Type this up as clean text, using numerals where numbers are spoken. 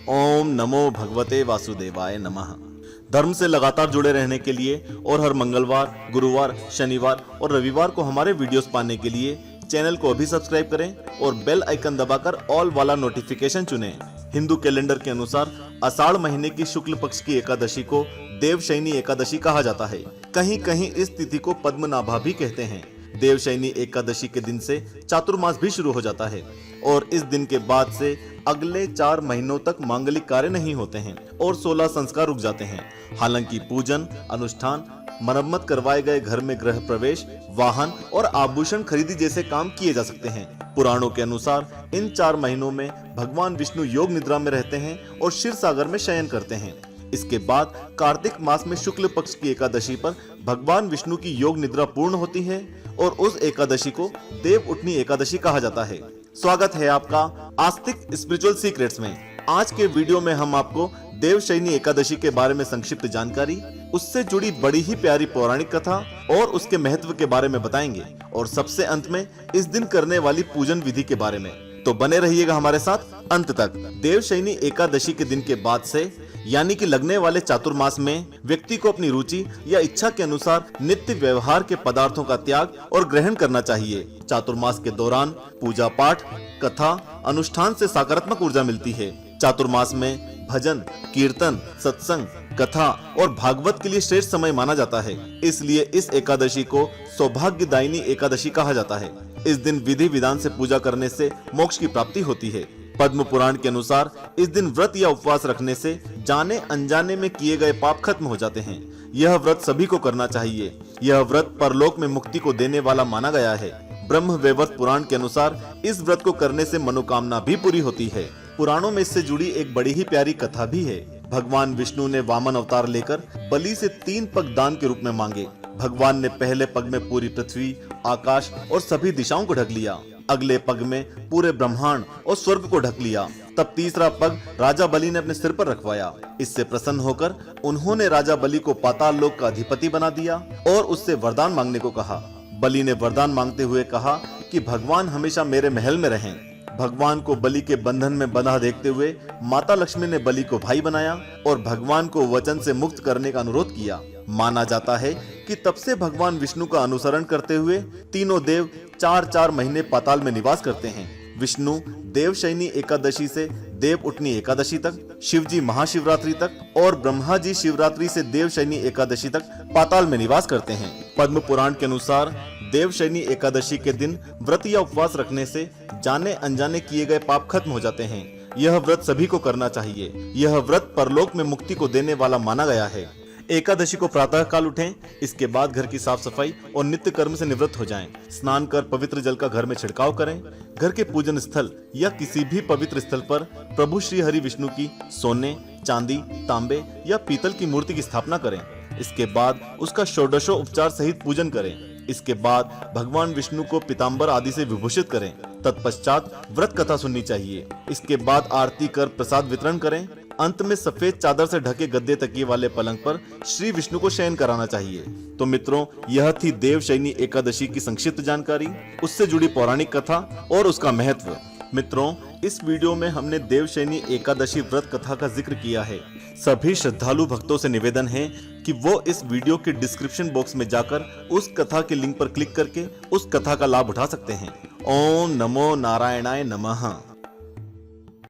ओम नमो भगवते वासुदेवाय नमः। धर्म से लगातार जुड़े रहने के लिए और हर मंगलवार, गुरुवार, शनिवार और रविवार को हमारे वीडियोस पाने के लिए चैनल को अभी सब्सक्राइब करें और बेल आइकन दबाकर ऑल वाला नोटिफिकेशन चुनें। हिंदू कैलेंडर के अनुसार आषाढ़ महीने की शुक्ल पक्ष की एकादशी को देवशयनी एकादशी कहा जाता है। कहीं कहीं इस तिथि को पद्मनाभा भी कहते हैं। देवशयनी एकादशी के दिन से चातुर्मास भी शुरू हो जाता है और इस दिन के बाद से अगले 4 महीनों तक मांगलिक कार्य नहीं होते हैं और 16 संस्कार रुक जाते हैं। हालांकि पूजन, अनुष्ठान, मरम्मत करवाए गए घर में गृह प्रवेश, वाहन और आभूषण खरीदी जैसे काम किए जा सकते हैं। पुराणों के अनुसार इन 4 महीनों में भगवान विष्णु योग निद्रा में रहते हैं और क्षीर सागर में शयन करते हैं। इसके बाद कार्तिक मास में शुक्ल पक्ष की एकादशी पर भगवान विष्णु की योग निद्रा पूर्ण होती है और उस एकादशी को देव उठनी एकादशी कहा जाता है। स्वागत है आपका आस्तिक स्पिरिचुअल सीक्रेट्स में। आज के वीडियो में हम आपको देवशयनी एकादशी के बारे में संक्षिप्त जानकारी, उससे जुड़ी बड़ी ही प्यारी पौराणिक कथा और उसके महत्व के बारे में बताएंगे और सबसे अंत में इस दिन करने वाली पूजन विधि के बारे में। तो बने रहिएगा हमारे साथ अंत तक। देवशयनी एकादशी के दिन के बाद से यानी कि लगने वाले चातुर्मास में व्यक्ति को अपनी रुचि या इच्छा के अनुसार नित्य व्यवहार के पदार्थों का त्याग और ग्रहण करना चाहिए। चातुर्मास के दौरान पूजा पाठ, कथा, अनुष्ठान से सकारात्मक ऊर्जा मिलती है। चातुर्मास में भजन, कीर्तन, सत्संग, कथा और भागवत के लिए श्रेष्ठ समय माना जाता है। इसलिए इस एकादशी को सौभाग्यदायिनी एकादशी कहा जाता है। इस दिन विधि विधान से पूजा करने से मोक्ष की प्राप्ति होती है। पद्म पुराण के अनुसार इस दिन व्रत या उपवास रखने से जाने अनजाने में किए गए पाप खत्म हो जाते हैं। यह व्रत सभी को करना चाहिए। यह व्रत परलोक में मुक्ति को देने वाला माना गया है। ब्रह्म वैवर्त पुराण के अनुसार इस व्रत को करने से मनोकामना भी पूरी होती है। पुराणों में इससे जुड़ी एक बड़ी ही प्यारी कथा भी है। भगवान विष्णु ने वामन अवतार लेकर बलि से 3 पग दान के रूप में मांगे। भगवान ने पहले पग में पूरी पृथ्वी, आकाश और सभी दिशाओं को ढक लिया। अगले पग में पूरे ब्रह्मांड और स्वर्ग को ढक लिया। तब तीसरा पग राजा बलि ने अपने सिर पर रखवाया। इससे प्रसन्न होकर उन्होंने राजा बलि को पाताल लोक का अधिपति बना दिया और उससे वरदान मांगने को कहा। बलि ने वरदान मांगते हुए कहा कि भगवान हमेशा मेरे महल में रहें। भगवान को बलि के बंधन में बंधा देखते हुए माता लक्ष्मी ने बलि को भाई बनाया और भगवान को वचन से मुक्त करने का अनुरोध किया। माना जाता है कि तब से भगवान विष्णु का अनुसरण करते हुए तीनों देव 4-4 महीने पाताल में निवास करते हैं। विष्णु देवशयनी एकादशी से देव उठनी एकादशी तक, शिवजी महाशिवरात्रि तक और ब्रह्मा जी शिवरात्रि से देवशयनी एकादशी तक पाताल में निवास करते हैं। पद्म पुराण के अनुसार देवशयनी एकादशी के दिन व्रत या उपवास रखने से जाने अनजाने किए गए पाप खत्म हो जाते हैं। यह व्रत सभी को करना चाहिए। यह व्रत परलोक में मुक्ति को देने वाला माना गया है। एकादशी को प्रातः काल उठें। इसके बाद घर की साफ सफाई और नित्य कर्म से निवृत्त हो जाएं। स्नान कर पवित्र जल का घर में छिड़काव करें। घर के पूजन स्थल या किसी भी पवित्र स्थल पर प्रभु श्री हरि विष्णु की सोने, चांदी, तांबे या पीतल की मूर्ति की स्थापना करें। इसके बाद उसका षोडशो उपचार सहित पूजन करें। इसके बाद भगवान विष्णु को पीताम्बर आदि से विभूषित करें। तत्पश्चात व्रत कथा सुननी चाहिए। इसके बाद आरती कर प्रसाद वितरण करें। अंत में सफेद चादर से ढके गद्दे तकिए वाले पलंग पर श्री विष्णु को शयन कराना चाहिए। तो मित्रों, यह थी देवशयनी एकादशी की संक्षिप्त जानकारी, उससे जुड़ी पौराणिक कथा और उसका महत्व। मित्रों, इस वीडियो में हमने देवशयनी एकादशी व्रत कथा का जिक्र किया है। सभी श्रद्धालु भक्तों से निवेदन है कि वो इस वीडियो के डिस्क्रिप्शन बॉक्स में जाकर उस कथा के लिंक पर क्लिक करके उस कथा का लाभ उठा सकते हैं। ओम नमो नारायणाय नमः।